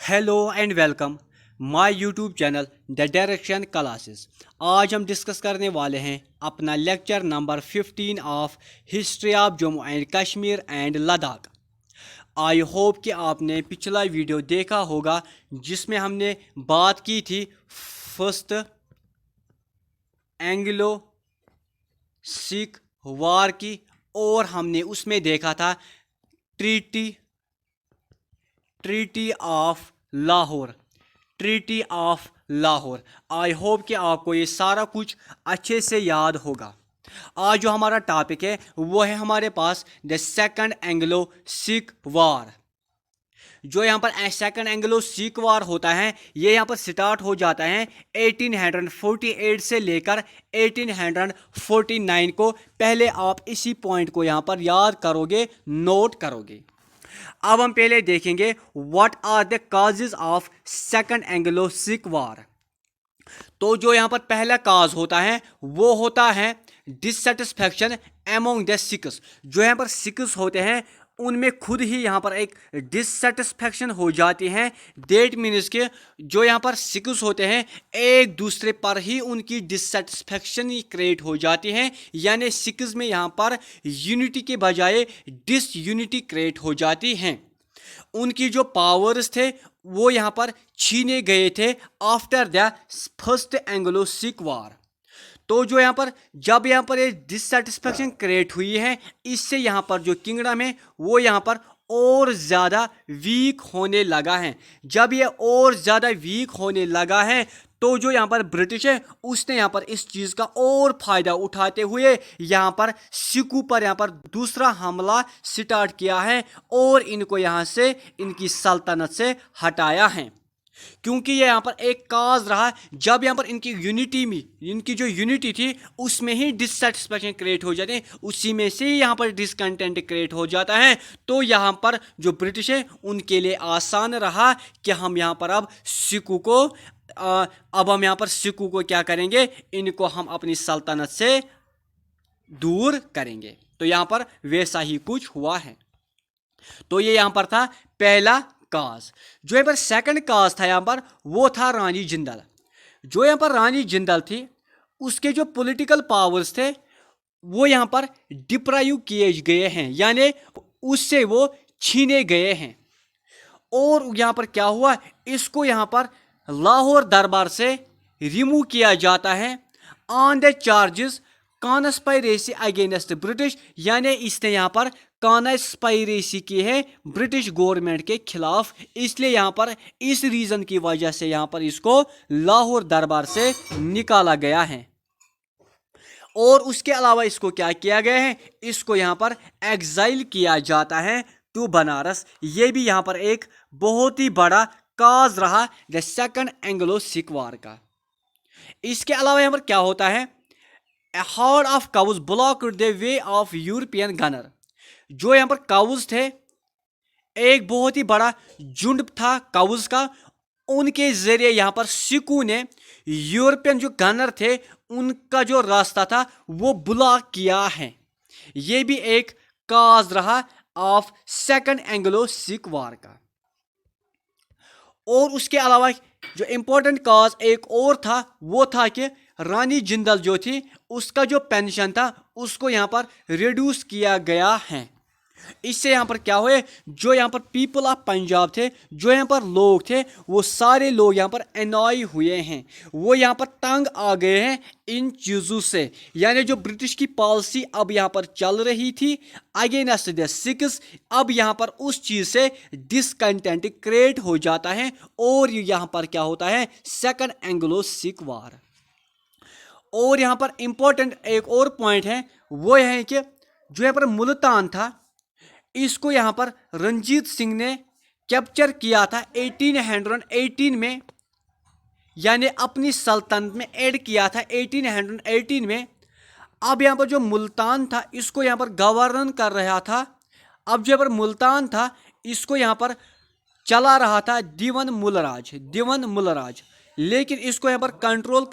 Hello and welcome my YouTube channel the direction classes. आज हम discuss करने वाले हैं अपना lecture number 15 of history of Jammu and Kashmir and Ladakh. I hope कि आपने पिछला वीडियो देखा होगा जिसमें हमने बात की थी फर्स्ट एंग्लो सिख वार की, और हमने उसमें देखा था treaty treaty of Lahore treaty of Lahore. I hope कि आपको ये सारा कुछ अच्छे से याद होगा। आज जो हमारा टॉपिक है वो है हमारे पास द सेकंड एंग्लो सिख वार। जो यहाँ पर सेकंड एंग्लो सिख वार होता है ये यहाँ पर स्टार्ट हो जाता है 1848 से लेकर 1849 को। पहले आप इसी पॉइंट को यहाँ पर याद करोगे, नोट करोगे। अब हम पहले देखेंगे what are the causes of second Anglo Sikh war. तो जो यहाँ पर पहला काज होता है वो होता है डिससेटिस्फैक्शन एमोंग द सिख्स। जो यहाँ पर सिख्स होते हैं उनमें खुद ही यहाँ पर एक डिससेटिस्फैक्शन हो जाती है। डेट मीन्स के जो यहाँ पर सिख्स होते हैं एक दूसरे पर ही उनकी डिससेटिस्फैक्शन क्रिएट हो जाती है, यानी सिख्स में यहाँ पर यूनिटी के बजाय डिसयूनिटी क्रिएट हो जाती हैं। उनकी जो पावर्स थे वो यहाँ पर छीने गए थे after the first Anglo Sikh war. तो जो यहाँ पर जब यहाँ पर ये डिससेटिस्फैक्शन क्रिएट हुई है, इससे यहाँ पर जो किंगडम है वो यहाँ पर और ज़्यादा वीक होने लगा है। जब ये और ज़्यादा वीक होने लगा है तो जो यहाँ पर ब्रिटिश है उसने यहाँ पर इस चीज़ का और फ़ायदा उठाते हुए यहाँ पर सिखों पर यहाँ पर दूसरा हमला स्टार्ट किया है और इनको यहाँ से इनकी सल्तनत से हटाया है। क्योंकि ये यहाँ पर एक काज रहा, जब यहाँ पर इनकी यूनिटी में इनकी जो यूनिटी थी उसमें ही डिससेटिस्फैक्शन क्रिएट हो जाते हैं, उसी में से यहाँ पर डिसकंटेंट क्रिएट हो जाता है। तो यहाँ पर जो ब्रिटिश है उनके लिए आसान रहा कि हम यहाँ पर अब सिखों को हम यहाँ पर सिखों को क्या करेंगे, इनको हम अपनी सल्तनत से दूर करेंगे। तो यहाँ पर वैसा ही कुछ हुआ है। तो ये यहाँ पर था पहला काज। जो यहाँ पर सेकंड काज था यहाँ पर वो था रानी जिंदल। जो यहाँ पर रानी जिंदल थी उसके जो पॉलिटिकल पावर्स थे वो यहाँ पर डिप्राइव किए गए हैं, यानी उससे वो छीने गए हैं। और यहाँ पर क्या हुआ, इसको यहाँ पर लाहौर दरबार से रिमूव किया जाता है on the charges conspiracy against British, यानी इसने यहाँ पर कॉन्स्पायरेसी की है ब्रिटिश गवर्नमेंट के खिलाफ। इसलिए यहाँ पर इस रीज़न की वजह से यहाँ पर इसको लाहौर दरबार से निकाला गया है। और उसके अलावा इसको क्या किया गया है, इसको यहाँ पर एग्जाइल किया जाता है टू बनारस। ये भी यहाँ पर एक बहुत ही बड़ा काज रहा द सेकंड एंग्लो सिख वार का। इसके अलावा यहाँ पर क्या होता है, A herd of cows blocked the way of European gunner। जो यहाँ पर काउज थे, एक बहुत ही बड़ा झुंड था काउज का, उनके जरिए यहाँ पर सिखों ने यूरोपियन जो गनर थे उनका जो रास्ता था वो ब्लॉक किया है। ये भी एक काज रहा ऑफ सेकंड एंग्लो सिख वार का। और उसके अलावा जो इम्पोर्टेंट काज एक और था वो था कि रानी जिंदल जो थी उसका जो पेंशन था उसको यहाँ पर रिड्यूस किया गया है। इससे यहाँ पर क्या हुए, जो यहाँ पर पीपल ऑफ पंजाब थे, जो यहाँ पर लोग थे, वो सारे लोग यहाँ पर एनॉय हुए हैं, वो यहाँ पर तंग आ गए हैं इन चीज़ों से। यानी जो ब्रिटिश की पॉलिसी अब यहाँ पर चल रही थी अगेंस्ट द सिख्स, अब यहाँ पर उस चीज़ से डिसकंटेंट क्रिएट हो जाता है और यहाँ पर क्या होता है, सेकंड एंग्लो सिख वार। और यहाँ पर इम्पोर्टेंट एक और पॉइंट है वो है कि जो यहाँ पर मुल्तान था इसको यहाँ पर रंजीत सिंह ने कैप्चर किया था 1818 में, यानी अपनी सल्तनत में ऐड किया था 1818 में। अब यहाँ पर जो मुल्तान था इसको यहाँ पर गवर्नर कर रहा था। अब जो यहाँ पर मुल्तान था इसको यहाँ पर चला रहा था दिवन मुलराज, लेकिन इसको यहाँ पर कंट्रोल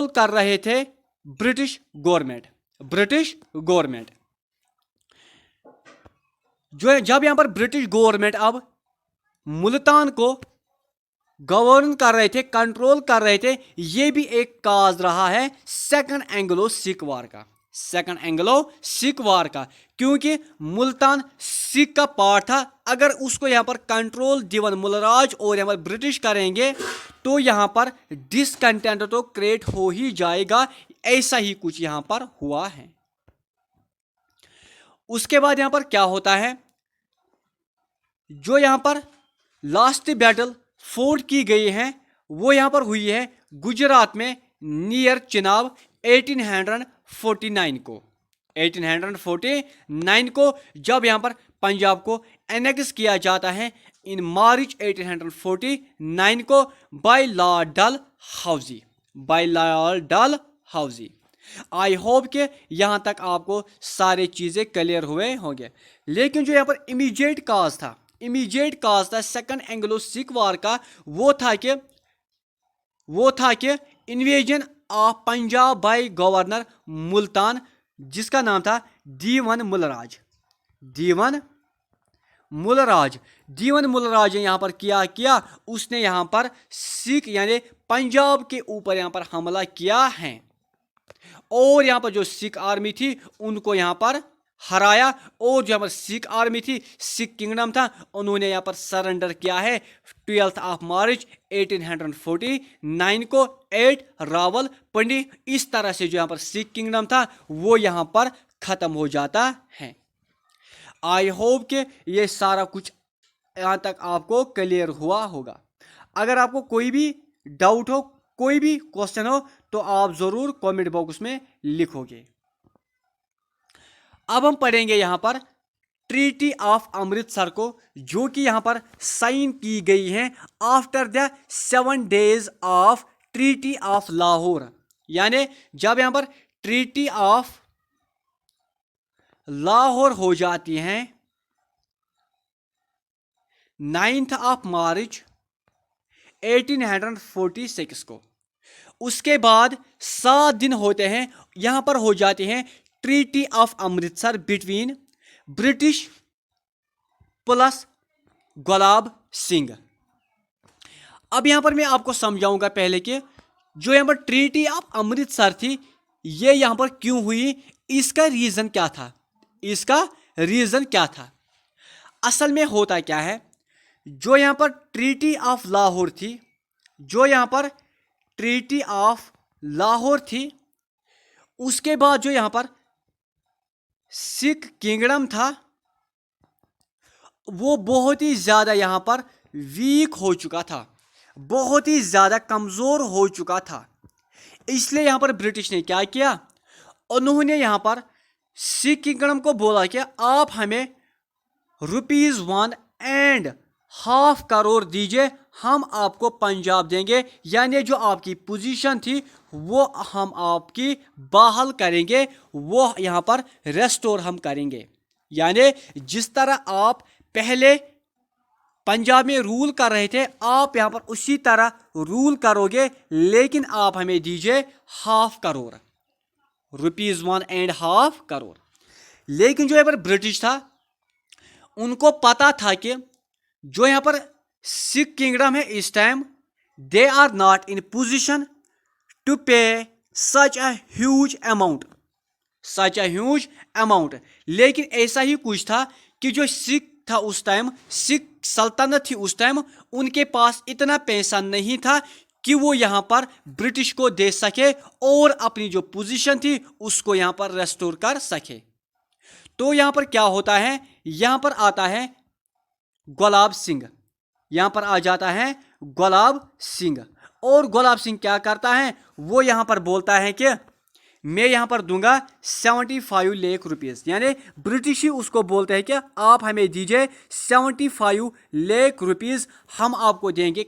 कर रहे थे ब्रिटिश गवर्नमेंट। जो है जब यहाँ पर ब्रिटिश गवर्नमेंट अब मुल्तान को गवर्न कर रहे थे, कंट्रोल कर रहे थे, ये भी एक काज रहा है सेकंड एंग्लो सिख वार का, सेकंड एंग्लो सिख वार का, क्योंकि मुल्तान सिख का पार्ट था। अगर उसको यहाँ पर कंट्रोल दिवन मुलराज और यहाँ पर ब्रिटिश करेंगे तो यहाँ पर डिसकंटेंट तो क्रिएट हो ही जाएगा। ऐसा ही कुछ यहाँ पर हुआ है। उसके बाद यहाँ पर क्या होता है, जो यहाँ पर लास्ट बैटल फोर्ट की गई है वो यहाँ पर हुई है गुजरात में नियर चिनाब 1849 को, 1849 को जब यहाँ पर पंजाब को एनेक्स किया जाता है इन मार्च 1849 को by lord Dalhousie, by lord Dalhousie. I hope के यहाँ तक आपको सारी चीज़ें क्लियर हुए होंगे। लेकिन जो यहाँ पर इमीडिएट काज था सेकंड एंग्लो सिख वार का, वो था कि invasion of Punjab by governor Multan, जिसका नाम था दीवन मुलराज। दीवन मुलराज ने यहाँ पर किया उसने यहाँ पर सिख यानी पंजाब के ऊपर यहाँ पर हमला किया है और यहाँ पर जो सिख आर्मी थी उनको यहाँ पर हराया। और जो यहाँ पर सिख आर्मी थी, सिख किंगडम था, उन्होंने यहाँ पर सरेंडर किया है 12 मार्च 1849 को 8 रावलपिंडी। इस तरह से जो यहाँ पर सिख किंगडम था वो यहाँ पर ख़त्म हो जाता है। आई होप कि ये सारा कुछ यहाँ तक आपको क्लियर हुआ होगा। अगर आपको कोई भी डाउट हो, कोई भी क्वेश्चन हो तो आप ज़रूर कमेंट बॉक्स में लिखोगे। अब हम पढ़ेंगे यहाँ पर ट्रीटी ऑफ अमृतसर को, जो कि यहाँ पर साइन की गई है after the 7 days of treaty of Lahore. यानी जब यहाँ पर ट्रीटी ऑफ लाहौर हो जाती है 9 मार्च 1846 को, उसके बाद 7 दिन होते हैं, यहाँ पर हो जाते हैं treaty of Amritsar between British plus Gulab Singh. अब यहाँ पर मैं आपको समझाऊंगा पहले कि जो यहाँ पर ट्रीटी ऑफ अमृतसर थी ये यहाँ पर क्यों हुई, इसका रीज़न क्या था। असल में होता क्या है, जो यहाँ पर ट्रीटी ऑफ लाहौर थी, उसके बाद जो यहाँ पर सिख किंगडम था वो बहुत ही ज़्यादा यहाँ पर वीक हो चुका था, बहुत ही ज़्यादा कमज़ोर हो चुका था। इसलिए यहाँ पर ब्रिटिश ने क्या किया, उन्होंने यहाँ पर सिख किंगडम को बोला कि आप हमें ₹1.5 करोड़ दीजिए, हम आपको पंजाब देंगे, यानी जो आपकी पोजीशन थी वो हम आपकी बहाल करेंगे, वो यहाँ पर रेस्टोर हम करेंगे। यानी जिस तरह आप पहले पंजाब में रूल कर रहे थे आप यहाँ पर उसी तरह रूल करोगे, लेकिन आप हमें दीजिए ₹1.5 करोड़, ₹1.5 करोड़। लेकिन जो यहाँ पर ब्रिटिश था उनको पता था कि जो यहाँ पर सिख किंगडम है इस time they are not in position to pay such a huge amount. लेकिन ऐसा ही कुछ था कि जो सिख था उस टाइम, सिख सल्तनत थी उस टाइम, उनके पास इतना पैसा नहीं था कि वो यहाँ पर ब्रिटिश को दे सके और अपनी जो पोजीशन थी उसको यहाँ पर रेस्टोर कर सके। तो यहाँ पर क्या होता है, यहाँ पर आता है गुलाब सिंह, यहाँ पर आ जाता है गुलाब सिंह। और गुलाब सिंह क्या करता है, वो यहाँ पर बोलता है कि मैं यहाँ पर दूंगा 75 लाख रुपीस, यानी ब्रिटिश ही उसको बोलते हैं कि आप हमें दीजिए 75 लाख रुपीस, हम आपको देंगे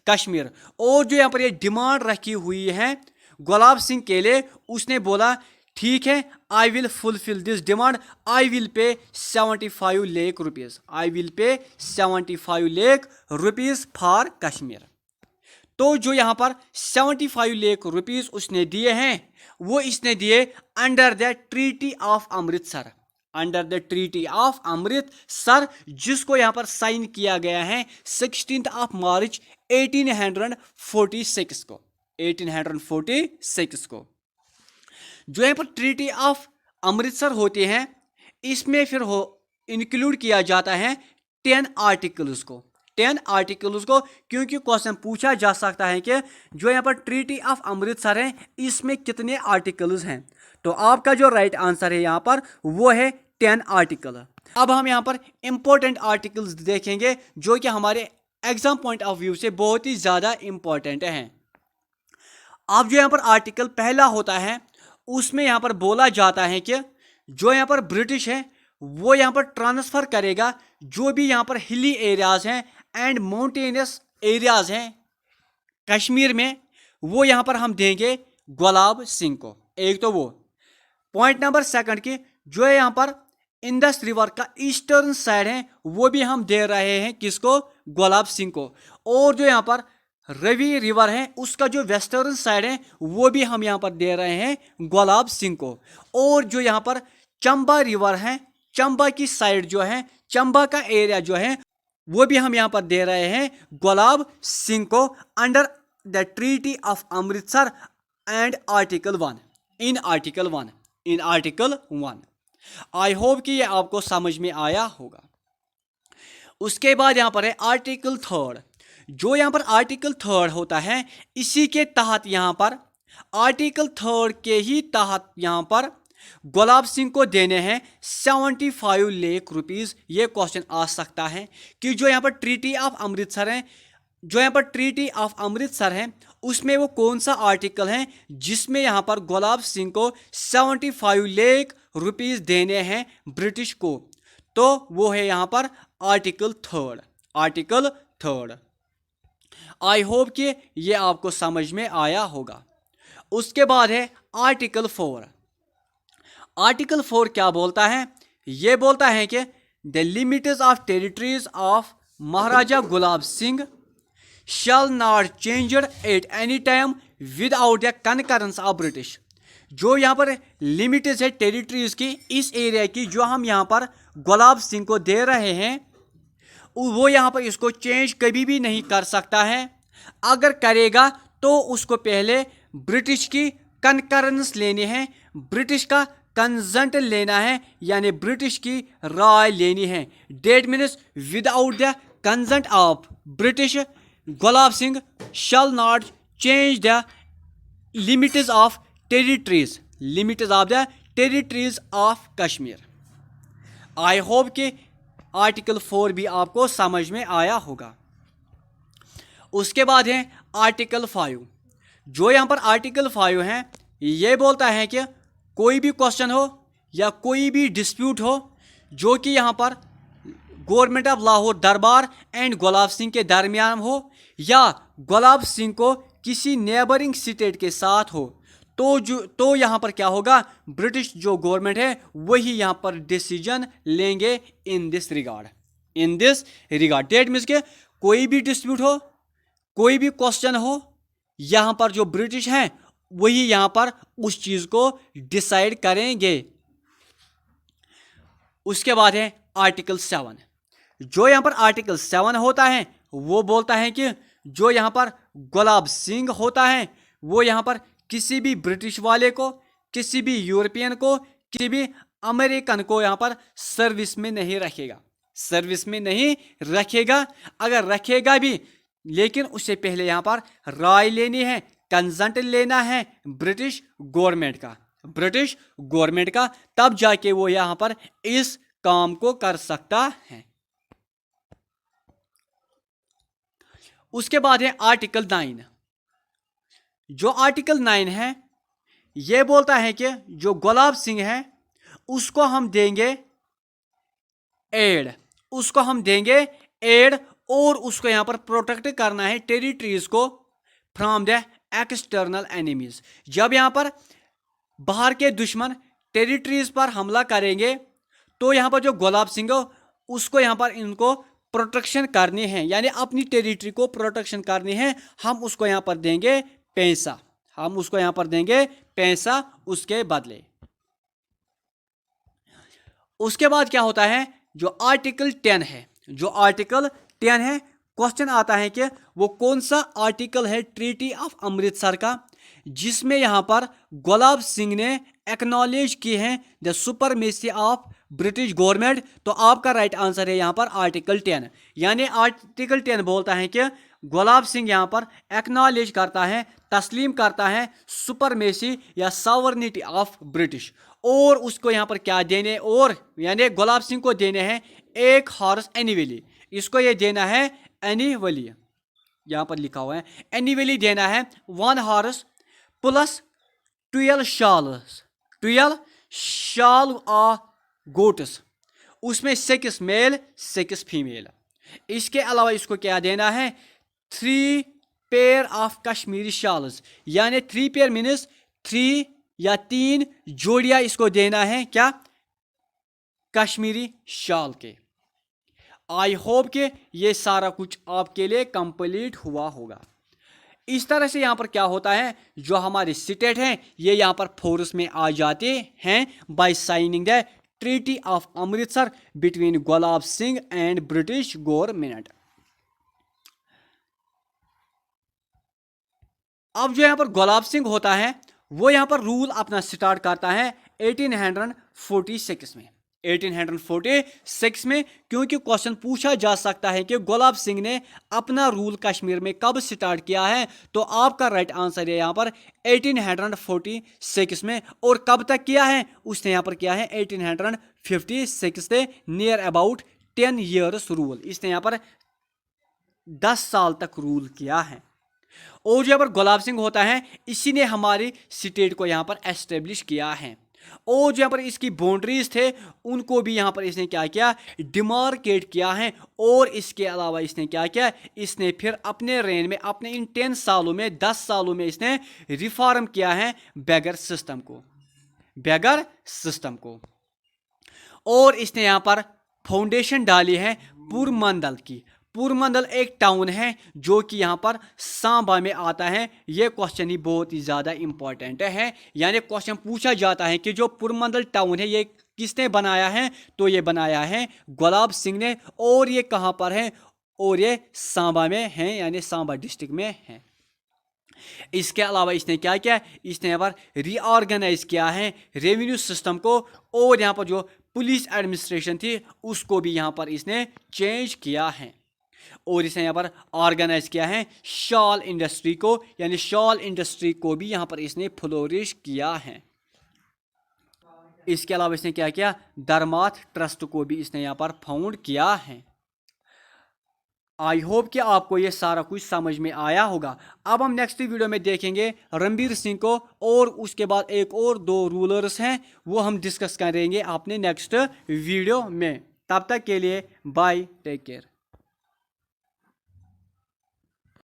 कश्मीर। और जो यहाँ पर ये डिमांड रखी हुई है गुलाब सिंह के लिए, उसने बोला ठीक है I will fulfil this demand, I will pay 75 lakh rupees, I will pay 75 lakh rupees for Kashmir. तो जो यहाँ पर 75 लाख रुपीस उसने दिए हैं वो इसने दिए under the treaty of Amritsar, under the treaty of Amritsar, जिसको यहाँ पर साइन किया गया है 16 मार्च 1846 को, 1846 को। जो यहाँ पर ट्रीटी ऑफ अमृतसर होते हैं, इसमें फिर हो इंक्लूड किया जाता है 10 आर्टिकल्स को, 10 आर्टिकल्स को, क्योंकि क्वेश्चन पूछा जा सकता है कि जो यहाँ पर ट्रीटी ऑफ अमृतसर है इसमें कितने आर्टिकल्स हैं। तो आपका जो राइट आंसर है यहाँ पर वो है 10 आर्टिकल। अब हम यहाँ पर इंपॉर्टेंट आर्टिकल्स देखेंगे जो कि हमारे एग्जाम पॉइंट ऑफ व्यू से बहुत ही ज़्यादा इंपॉर्टेंट हैं। अब जो यहाँ पर आर्टिकल पहला होता है उसमें यहाँ पर बोला जाता है कि जो यहाँ पर ब्रिटिश है वो यहाँ पर ट्रांसफ़र करेगा जो भी यहाँ पर हिली एरियाज़ हैं एंड माउंटेनियस एरियाज़ हैं कश्मीर में, वो यहाँ पर हम देंगे गुलाब सिंह को। एक तो वो पॉइंट नंबर सेकंड की जो है यहाँ पर इंडस रिवर का ईस्टर्न साइड है वो भी हम दे रहे हैं किसको, गुलाब सिंह को। और जो यहाँ पर रवि रिवर है उसका जो वेस्टर्न साइड है वो भी हम यहाँ पर दे रहे हैं गुलाब सिंह को। और जो यहाँ पर चंबा रिवर है, चंबा की साइड जो है, चंबा का एरिया जो है वो भी हम यहाँ पर दे रहे हैं गुलाब सिंह को under the treaty of Amritsar and article 1, in article 1, in article 1। I hope कि ये आपको समझ में आया होगा। उसके बाद यहाँ पर है आर्टिकल 3। जो यहाँ पर आर्टिकल 3 होता है इसी के तहत यहाँ पर आर्टिकल 3 के ही तहत यहाँ पर गुलाब सिंह को देने हैं 75 लाख रुपीज़। ये क्वेश्चन आ सकता है कि जो यहाँ पर ट्रीटी ऑफ अमृतसर है, जो यहाँ पर ट्रीटी ऑफ अमृतसर है उसमें वो कौन सा आर्टिकल है जिसमें यहाँ पर गुलाब सिंह को 75 लाख रुपीज़ देने हैं ब्रिटिश को। तो वो है यहाँ पर आर्टिकल 3, आर्टिकल 3। आई होप कि ये आपको समझ में आया होगा। उसके बाद है आर्टिकल 4। आर्टिकल 4 क्या बोलता है, ये बोलता है कि the limits of territories of Maharaja Gulab Singh shall not changed at any time without the concurrence of British. जो यहाँ पर लिमिट्स है टेरिटरीज की, इस एरिया की, जो हम यहाँ पर गुलाब सिंह को दे रहे हैं वो यहाँ पर इसको चेंज कभी भी नहीं कर सकता है। अगर करेगा तो उसको पहले ब्रिटिश की कनकरेंस लेनी है, ब्रिटिश का कंसेंट लेना है, यानी ब्रिटिश की राय लेनी है। That means without the consent of British gulab Singh shall not change the limits of territories, limits of the territories of Kashmir. I hope कि आर्टिकल 4 भी आपको समझ में आया होगा। उसके बाद है आर्टिकल 5। जो यहाँ पर आर्टिकल 5 है ये बोलता है कि कोई भी क्वेश्चन हो या कोई भी डिस्प्यूट हो जो कि यहाँ पर गवर्नमेंट ऑफ लाहौर दरबार एंड गुलाब सिंह के दरमियान हो या गुलाब सिंह को किसी नेबरिंग स्टेट के साथ हो, तो यहाँ पर क्या होगा, ब्रिटिश जो गवर्नमेंट है वही यहाँ पर डिसीजन लेंगे in this regard, in this regard. That means के कोई भी डिस्प्यूट हो, कोई भी क्वेश्चन हो, यहाँ पर जो ब्रिटिश हैं वही यहाँ पर उस चीज़ को डिसाइड करेंगे। उसके बाद है आर्टिकल 7। जो यहाँ पर आर्टिकल 7 होता है वो बोलता है कि जो यहाँ पर गुलाब सिंह होता है वो यहाँ पर किसी भी ब्रिटिश वाले को, किसी भी यूरोपियन को, किसी भी अमेरिकन को यहाँ पर सर्विस में नहीं रखेगा, सर्विस में नहीं रखेगा। अगर रखेगा भी लेकिन उससे पहले यहाँ पर राय लेनी है, कंसेंट लेना है ब्रिटिश गवर्नमेंट का, ब्रिटिश गवर्नमेंट का, तब जाके वो यहाँ पर इस काम को कर सकता है। उसके बाद है आर्टिकल 9। जो आर्टिकल 9 है ये बोलता है कि जो गुलाब सिंह है उसको हम देंगे एड, उसको हम देंगे एड, और उसको यहाँ पर प्रोटेक्ट करना है टेरिटरीज को फ्रॉम द एक्सटर्नल एनिमीज। जब यहाँ पर बाहर के दुश्मन टेरिटरीज पर हमला करेंगे तो यहाँ पर जो गुलाब सिंह उसको यहाँ पर इनको प्रोटेक्शन करनी है, यानी अपनी टेरिटरी को प्रोटेक्शन करनी है। हम उसको यहाँ पर देंगे पैसा, हम उसको यहाँ पर देंगे पैसा उसके बदले। उसके बाद क्या होता है, जो आर्टिकल 10 है, जो आर्टिकल 10 है, क्वेश्चन आता है कि वो कौन सा आर्टिकल है ट्रीटी ऑफ अमृतसर का, जिसमें यहां पर गुलाब सिंह ने एक्नॉलेज किए हैं the supremacy of British government. तो आपका राइट आंसर है यहां पर आर्टिकल 10। यानी आर्टिकल 10 बोलता है कि गुलाब सिंह यहां पर एक्नॉलेज करता है, तस्लीम करता है सुपरमेसी या सॉवरेनिटी ऑफ ब्रिटिश, और उसको यहाँ पर क्या देने, और यानी गुलाब सिंह को देने हैं एक हॉर्स एनिवली, इसको ये देना है एनिवली, यहाँ पर लिखा हुआ है एनिवली देना है 1 हॉर्स प्लस 12 शाल्स, 12 शाल गोट्स, उसमें 6 मेल 6 फीमेल। इसके अलावा इसको क्या देना है 3 पेयर ऑफ कश्मीरी शाल्स, यानी 3 पेयर मीन्स 3 या 3 जोड़ियां इसको देना है क्या, कश्मीरी शाल के। आई होप कि ये सारा कुछ आपके लिए कंप्लीट हुआ होगा। इस तरह से यहाँ पर क्या होता है, जो हमारे स्टेट हैं ये यहाँ पर फोर्स में आ जाते हैं by signing the treaty of Amritsar between Gulab Singh and British government. अब जो यहाँ पर गुलाब सिंह होता है वो यहाँ पर रूल अपना स्टार्ट करता है 1846 में, 1846 में, क्योंकि क्वेश्चन पूछा जा सकता है कि गुलाब सिंह ने अपना रूल कश्मीर में कब स्टार्ट किया है। तो आपका राइट आंसर है यहाँ पर 1846 में, और कब तक किया है, उसने यहाँ पर किया है 1856 से नियर अबाउट 10 ईयर्स रूल, इसने यहाँ पर 10 साल तक रूल किया है। और जो यहाँ पर गुलाब सिंह होता है इसी ने हमारी स्टेट को यहाँ पर एस्टेब्लिश किया है, और जो यहाँ पर इसकी बाउंड्रीज थे उनको भी यहाँ पर इसने क्या किया, डिमार्केट किया है। और इसके अलावा इसने क्या किया, इसने फिर अपने रेन में, अपने इन 10 सालों में, 10 सालों में इसने रिफॉर्म किया है बेगर सिस्टम को, बेगर सिस्टम को। और इसने यहाँ पर फाउंडेशन डाली है पुरमंडल की। पुरमंडल एक टाउन है जो कि यहाँ पर सांबा में आता है। ये क्वेश्चन ही बहुत ही ज़्यादा इंपॉर्टेंट है, यानी क्वेश्चन पूछा जाता है कि जो पुरमंडल टाउन है ये किसने बनाया है, तो ये बनाया है गुलाब सिंह ने, और ये कहाँ पर है, और ये सांबा में है, यानी सांबा डिस्ट्रिक्ट में है। इसके अलावा इसने क्या किया, इसने यहाँ पर रीऑर्गेनाइज किया है रेवेन्यू सिस्टम को, और यहाँ पर जो पुलिस एडमिनिस्ट्रेशन थी उसको भी यहाँ पर इसने चेंज किया है। और इसने यहाँ पर ऑर्गेनाइज किया है शॉल इंडस्ट्री को, यानी शॉल इंडस्ट्री को भी यहाँ पर इसने फ्लोरिश किया है। इसके अलावा इसने क्या किया, धर्मार्थ ट्रस्ट को भी इसने यहाँ पर फाउंड किया है। आई होप कि आपको ये सारा कुछ समझ में आया होगा। अब हम नेक्स्ट वीडियो में देखेंगे रणबीर सिंह को, और उसके बाद एक और 2 रूलर्स हैं वो हम डिस्कस करेंगे अपने नेक्स्ट वीडियो में। तब तक के लिए बाय, टेक केयर।